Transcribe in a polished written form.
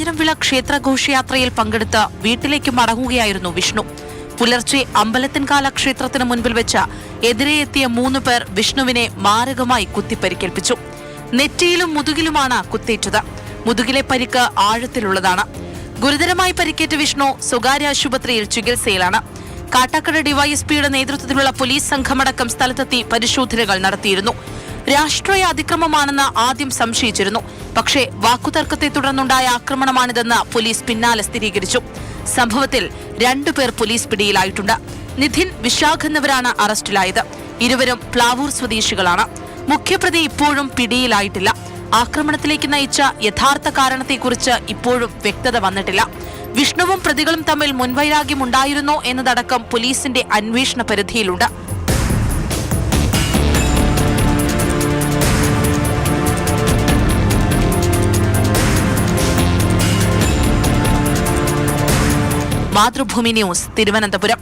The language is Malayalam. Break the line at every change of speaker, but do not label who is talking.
ആയിരംവിള ക്ഷേത്രഘോഷയാത്രയിൽ പങ്കെടുത്ത് വീട്ടിലേക്ക് മടങ്ങുകയായിരുന്നു വിഷ്ണു. പുലർച്ചെ അമ്പലത്തിൻകാല ക്ഷേത്രത്തിന് മുൻപിൽ വെച്ച് എതിരെ എത്തിയ 3 പേർ വിഷ്ണുവിനെ മാരകമായി കുത്തിപ്പരിക്കേൽപ്പിച്ചു. നെറ്റിയിലും മുതുകിലുമാണ് കുത്തേറ്റത്. മുതുകിലെ പരിക്ക് ആഴത്തിലുള്ളതാണ്. ഗുരുതരമായി പരിക്കേറ്റ വിഷ്ണു സ്വകാര്യ ആശുപത്രിയിൽ ചികിത്സയിലാണ്. കാട്ടാക്കട ഡിവൈഎസ്പിയുടെ നേതൃത്വത്തിലുള്ള പോലീസ് സംഘമടക്കം സ്ഥലത്തെത്തി പരിശോധനകൾ നടത്തിയിരുന്നു. രാഷ്ട്രീയ അതിക്രമമാണെന്ന് ആദ്യം സംശയിച്ചിരുന്നു. പക്ഷേ വാക്കുതർക്കത്തെ തുടർന്നുണ്ടായ ആക്രമണമാണിതെന്ന് പോലീസ് പിന്നാലെ സ്ഥിരീകരിച്ചു. സംഭവത്തിൽ 2 പേർ പോലീസ് പിടിയിലായിട്ടുണ്ട്. നിധിൻ, വിശാഖ് എന്നിവരാണ് അറസ്റ്റിലായത്. ഇരുവരും പ്ലാവൂർ സ്വദേശികളാണ്. മുഖ്യപ്രതി ഇപ്പോഴും പിടിയിലായിട്ടില്ല. ആക്രമണത്തിലേക്ക് നയിച്ച യഥാർത്ഥ കാരണത്തെക്കുറിച്ച് ഇപ്പോഴും വ്യക്തത വന്നിട്ടില്ല. വിഷ്ണുവും പ്രതികളും തമ്മിൽ മുൻവൈരാഗ്യമുണ്ടായിരുന്നോ എന്നതടക്കം പോലീസിന്റെ അന്വേഷണ പരിധിയിലുണ്ട്. മാതൃഭൂമി ന്യൂസ്, തിരുവനന്തപുരം.